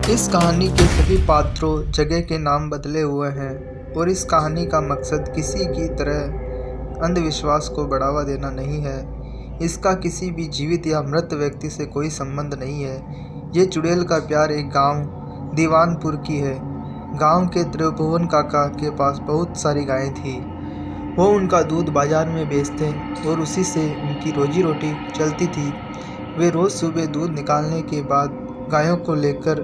इस कहानी के सभी पात्रों जगह के नाम बदले हुए हैं और इस कहानी का मकसद किसी की तरह अंधविश्वास को बढ़ावा देना नहीं है। इसका किसी भी जीवित या मृत व्यक्ति से कोई संबंध नहीं है। ये चुड़ैल का प्यार एक गांव दीवानपुर की है। गांव के त्रिभुवन काका के पास बहुत सारी गायें थी। वो उनका दूध बाजार में बेचते और उसी से उनकी रोजी रोटी चलती थी। वे रोज़ सुबह दूध निकालने के बाद गायों को लेकर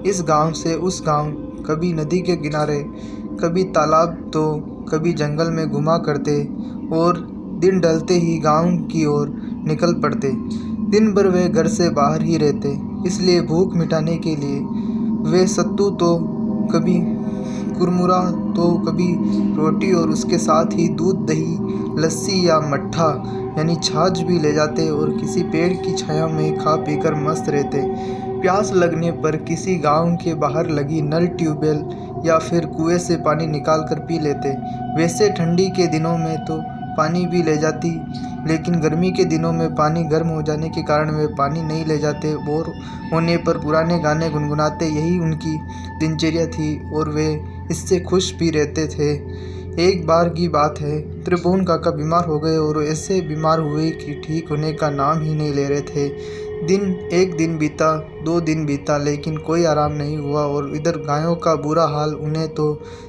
इस गांव से उस गांव, कभी नदी के किनारे, कभी तालाब तो कभी जंगल में घुमा करते और दिन ढलते ही गांव की ओर निकल पड़ते। दिन भर वे घर से बाहर ही रहते, इसलिए भूख मिटाने के लिए वे सत्तू तो कभी कुरमुरा तो कभी रोटी और उसके साथ ही दूध, दही, लस्सी या मट्ठा यानी छाछ भी ले जाते और किसी पेड़ की छाया में खा पीकर मस्त रहते। प्यास लगने पर किसी गांव के बाहर लगी नल, ट्यूबवेल या फिर कुएं से पानी निकाल कर पी लेते। वैसे ठंडी के दिनों में तो पानी भी ले जाती, लेकिन गर्मी के दिनों में पानी गर्म हो जाने के कारण वे पानी नहीं ले जाते। बोर होने पर पुराने गाने गुनगुनाते, यही उनकी दिनचर्या थी और वे इससे खुश भी रहते थे। एक बार की बात है, त्रिभुवन काका बीमार हो गए और ऐसे बीमार हुए कि ठीक होने का नाम ही नहीं ले रहे थे। एक दिन बीता, 2 दिन बीता, लेकिन कोई आराम नहीं हुआ और इधर गायों का बुरा हाल। उन्हें तो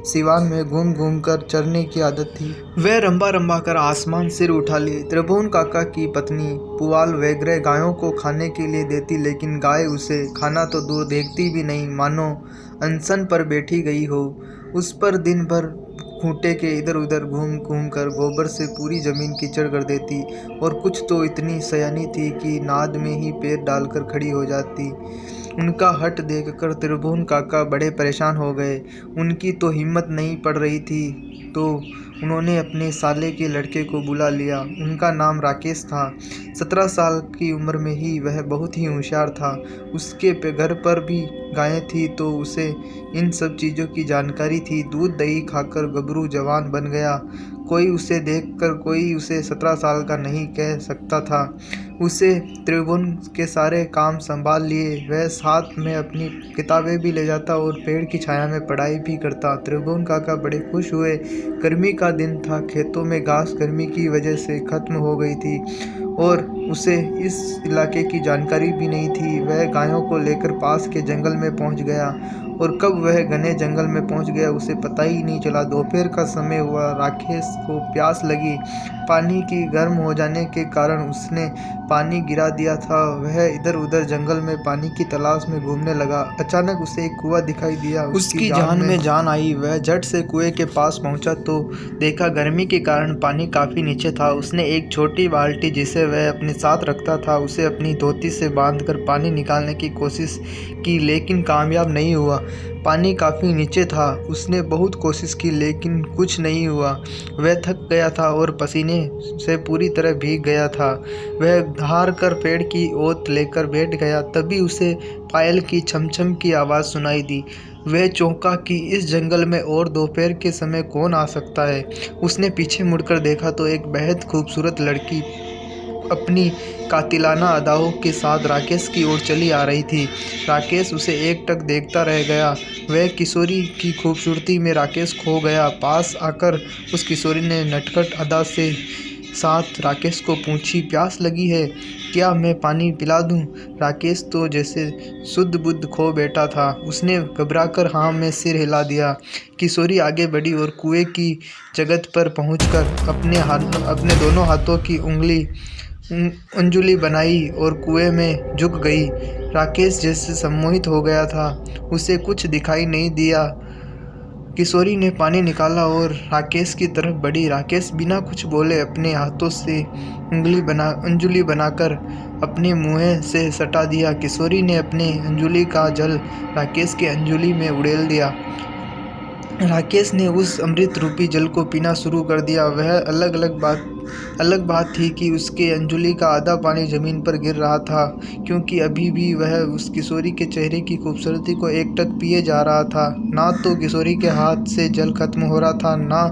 सिवान में घूम घूम कर चरने की आदत थी। वह रंबा रंबा कर आसमान सिर उठा ली। त्रिभुवन काका की पत्नी पुआल वगैरह गायों को खाने के लिए देती, लेकिन गाय उसे खाना तो दूर देखती भी नहीं, मानो अनशन पर बैठी गई हो। उस पर दिन भर खूंटे के इधर उधर घूम घूम कर गोबर से पूरी ज़मीन कीचड़ कर देती और कुछ तो इतनी सयानी थी कि नाद में ही पैर डालकर खड़ी हो जाती। उनका हट देखकर त्रिभुवन काका बड़े परेशान हो गए। उनकी तो हिम्मत नहीं पड़ रही थी, तो उन्होंने अपने साले के लड़के को बुला लिया। उनका नाम राकेश था। 17 साल की उम्र में ही वह बहुत ही होशियार था। उसके घर पर भी गायें थी, तो उसे इन सब चीज़ों की जानकारी थी। दूध दही खाकर गबरू जवान बन गया। कोई उसे देखकर कोई उसे 17 साल का नहीं कह सकता था। उसे त्रिभुवन के सारे काम संभाल लिए। वह साथ में अपनी किताबें भी ले जाता और पेड़ की छाया में पढ़ाई भी करता। त्रिभुवन काका बड़े खुश हुए। गर्मी का दिन था, खेतों में घास गर्मी की वजह से खत्म हो गई थी और उसे इस इलाके की जानकारी भी नहीं थी। वह गायों को लेकर पास के जंगल में पहुंच गया और कब वह घने जंगल में पहुंच गया उसे पता ही नहीं चला। दोपहर का समय हुआ। राकेश को प्यास लगी। पानी की गर्म हो जाने के कारण उसने पानी गिरा दिया था। वह इधर उधर जंगल में पानी की तलाश में घूमने लगा। अचानक उसे एक कुआं दिखाई दिया। उसकी जान में जान आई। वह झट से कुएं के पास पहुंचा तो देखा गर्मी के कारण पानी काफ़ी नीचे था। उसने एक छोटी बाल्टी जिसे वह अपने साथ रखता था, उसे अपनी धोती से बांधकर पानी निकालने की कोशिश की, लेकिन कामयाब नहीं हुआ। पानी काफ़ी नीचे था। उसने बहुत कोशिश की, लेकिन कुछ नहीं हुआ। वह थक गया था और पसीने से पूरी तरह भीग गया था। वह हार कर पेड़ की ओट लेकर बैठ गया। तभी उसे पायल की छमछम की आवाज़ सुनाई दी। वह चौंका कि इस जंगल में और दोपहर के समय कौन आ सकता है। उसने पीछे मुड़कर देखा तो एक बेहद खूबसूरत लड़की अपनी कातिलाना अदाओं के साथ राकेश की ओर चली आ रही थी। राकेश उसे एकटक देखता रह गया। वह किशोरी की खूबसूरती में राकेश खो गया। पास आकर उस किशोरी ने नटखट अदा से साथ राकेश को पूछी, प्यास लगी है क्या, मैं पानी पिला दूं? राकेश तो जैसे शुद्ध बुद्ध खो बैठा था। उसने घबराकर हाँ में सिर हिला दिया। किशोरी आगे बढ़ी और कुएं की जगत पर पहुंचकर अपने दोनों हाथों की अंजुली बनाई और कुएं में झुक गई। राकेश जैसे सम्मोहित हो गया था। उसे कुछ दिखाई नहीं दिया। किशोरी ने पानी निकाला और राकेश की तरफ बढ़ी। राकेश बिना कुछ बोले अपने हाथों से अंजुली बनाकर अपने मुंह से सटा दिया। किशोरी ने अपने अंजुली का जल राकेश के अंजुली में उड़ेल दिया। राकेश ने उस अमृत रूपी जल को पीना शुरू कर दिया। वह अलग अलग अलग बात थी कि उसके अंजलि का आधा पानी जमीन पर गिर रहा था, क्योंकि अभी भी वह उस किशोरी के चेहरे की खूबसूरती को एकटक पिए जा रहा था। ना तो किशोरी के हाथ से जल खत्म हो रहा था, ना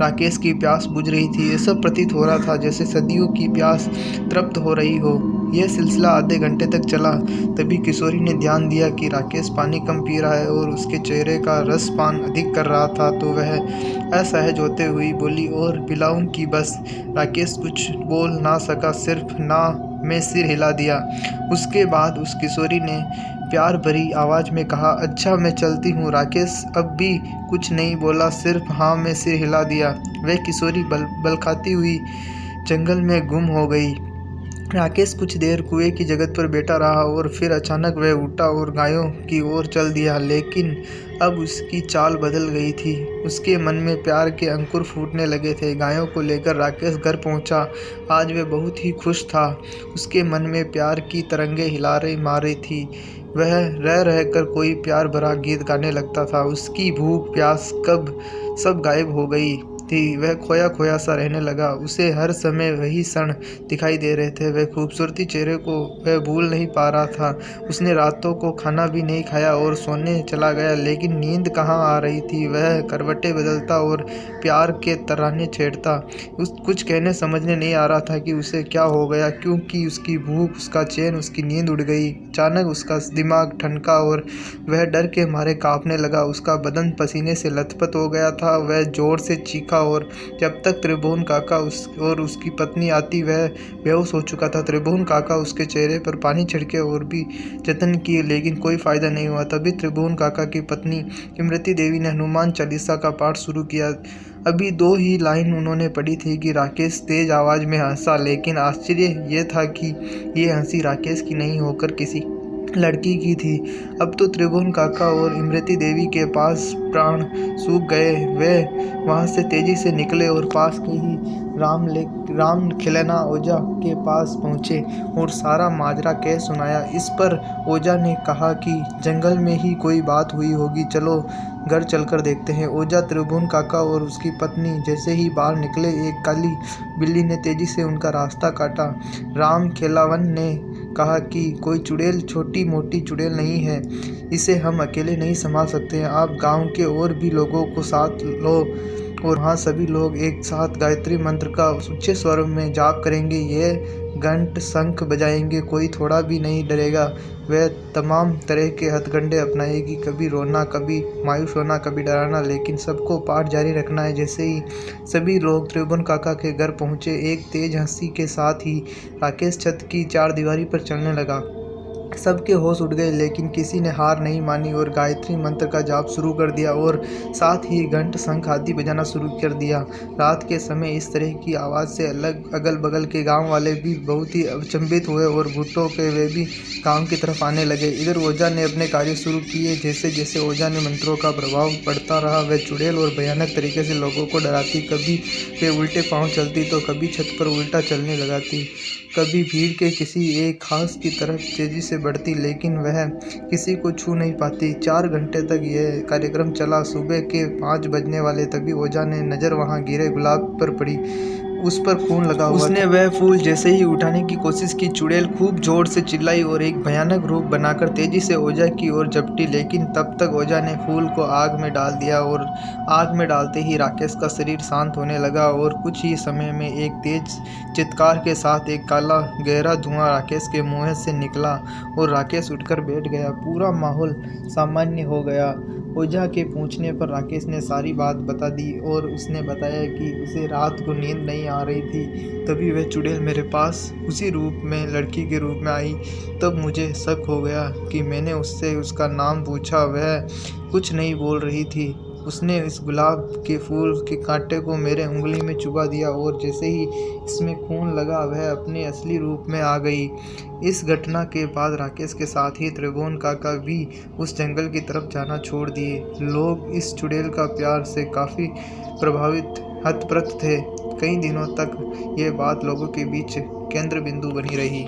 राकेश की प्यास बुझ रही थी। ऐसा प्रतीत हो रहा था जैसे सदियों की प्यास तृप्त हो रही हो। यह सिलसिला आधे घंटे तक चला। तभी किशोरी ने ध्यान दिया कि राकेश पानी कम पी रहा है और उसके चेहरे का रस पान अधिक कर रहा था, तो वह असहज होते हुए बोली, और पिलाऊं कि बस? राकेश कुछ बोल ना सका, सिर्फ ना में सिर हिला दिया। उसके बाद उस किशोरी ने प्यार भरी आवाज़ में कहा, अच्छा मैं चलती हूँ। राकेश अब भी कुछ नहीं बोला, सिर्फ हाँ में सिर हिला दिया। वह किशोरी बल खाती हुई जंगल में गुम हो गई। राकेश कुछ देर कुएं की जगह पर बैठा रहा और फिर अचानक वह उठा और गायों की ओर चल दिया। लेकिन अब उसकी चाल बदल गई थी। उसके मन में प्यार के अंकुर फूटने लगे थे। गायों को लेकर राकेश घर पहुंचा। आज वह बहुत ही खुश था। उसके मन में प्यार की तरंगें हिलारे मार रही थी। वह रह रहकर कोई प्यार भरा गीत गाने लगता था। उसकी भूख प्यास कब सब गायब हो गई थी। वह खोया खोया सा रहने लगा। उसे हर समय वही क्षण दिखाई दे रहे थे। वह खूबसूरती चेहरे को वह भूल नहीं पा रहा था। उसने रातों को खाना भी नहीं खाया और सोने चला गया, लेकिन नींद कहाँ आ रही थी। वह करवटें बदलता और प्यार के तराने छेड़ता। कुछ कहने समझने नहीं आ रहा था कि उसे क्या हो गया, क्योंकि उसकी भूख, उसका चैन, उसकी नींद उड़ गई। अचानक उसका दिमाग ठनका और वह डर के मारे कांपने लगा। उसका बदन पसीने से लथपथ हो गया था। वह जोर से चीखा और जब तक त्रिभुवन काका और उसकी पत्नी आती वह बेहोश हो चुका था। त्रिभुवन काका उसके चेहरे पर पानी छिड़के और भी जतन किए, लेकिन कोई फायदा नहीं हुआ। तभी त्रिभुवन काका की पत्नी इमरती देवी ने हनुमान चालीसा का पाठ शुरू किया। अभी 2 ही लाइन उन्होंने पढ़ी थी कि राकेश तेज आवाज में हंसा, लेकिन आश्चर्य यह था कि ये हंसी राकेश की नहीं होकर किसी लड़की की थी। अब तो त्रिभुवन काका और इमरती देवी के पास प्राण सूख गए। वे वहां से तेजी से निकले और पास के ही राम खिलना ओझा के पास पहुंचे और सारा माजरा कह सुनाया। इस पर ओझा ने कहा कि जंगल में ही कोई बात हुई होगी, चलो घर चलकर देखते हैं। ओझा, त्रिभुवन काका और उसकी पत्नी जैसे ही बाहर निकले, एक काली बिल्ली ने तेजी से उनका रास्ता काटा। राम खेलावन ने कहा कि कोई चुड़ैल छोटी मोटी चुड़ैल नहीं है, इसे हम अकेले नहीं संभाल सकते हैं। आप गांव के और भी लोगों को साथ लो और हाँ, सभी लोग एक साथ गायत्री मंत्र का ऊंचे स्वर में जाप करेंगे। यह घंट शंख बजाएंगे, कोई थोड़ा भी नहीं डरेगा। वह तमाम तरह के हथकंडे अपनाएगी, कभी रोना, कभी मायूस होना, कभी डराना, लेकिन सबको पाठ जारी रखना है। जैसे ही सभी लोग त्रिभुवन काका के घर पहुंचे, एक तेज हंसी के साथ ही राकेश छत की चारदीवारी पर चलने लगा। सबके होश उड़ गए, लेकिन किसी ने हार नहीं मानी और गायत्री मंत्र का जाप शुरू कर दिया और साथ ही घंट शंख आदि बजाना शुरू कर दिया। रात के समय इस तरह की आवाज़ से अगल बगल के गांव वाले भी बहुत ही अचंभित हुए और भुट्टो पे वे भी गांव की तरफ आने लगे। इधर ओझा ने अपने कार्य शुरू किए। जैसे जैसे ओझा ने मंत्रों का प्रभाव पड़ता रहा, वह चुड़ैल और भयानक तरीके से लोगों को डराती। कभी वे उल्टे पाँव चलती तो कभी छत पर उल्टा चलने लगाती, कभी भीड़ के किसी एक खास की तरफ तेजी से बढ़ती, लेकिन वह किसी को छू नहीं पाती। 4 घंटे तक यह कार्यक्रम चला। सुबह के 5 बजने वाले, तभी ओझा ने नज़र वहां गिरे गुलाब पर पड़ी। उस पर खून लगा हुआ। उसने वह फूल जैसे ही उठाने की कोशिश की, चुड़ैल खूब जोर से चिल्लाई और एक भयानक रूप बनाकर तेजी से ओझा की ओर झपटी। लेकिन तब तक ओझा ने फूल को आग में डाल दिया और आग में डालते ही राकेश का शरीर शांत होने लगा और कुछ ही समय में एक तेज चित्कार के साथ एक काला गहरा धुआं राकेश के मुंह से निकला और राकेश उठकर बैठ गया। पूरा माहौल सामान्य हो गया। ओझा के पूछने पर राकेश ने सारी बात बता दी और उसने बताया कि उसे रात को नींद नहीं आ रही थी। तभी वह चुड़ैल मेरे पास उसी रूप में, लड़की के रूप में आई। तब मुझे शक हो गया कि मैंने उससे उसका नाम पूछा। वह कुछ नहीं बोल रही थी। उसने इस गुलाब के फूल के कांटे को मेरे उंगली में चुभा दिया और जैसे ही इसमें खून लगा, वह अपने असली रूप में आ गई। इस घटना के बाद राकेश के साथ ही त्रिभुवन काका भी उस जंगल की तरफ जाना छोड़ दिए। लोग इस चुड़ैल का प्यार से काफ़ी प्रभावित हतप्रभ थे। कई दिनों तक ये बात लोगों के बीच केंद्र बिंदु बनी रही।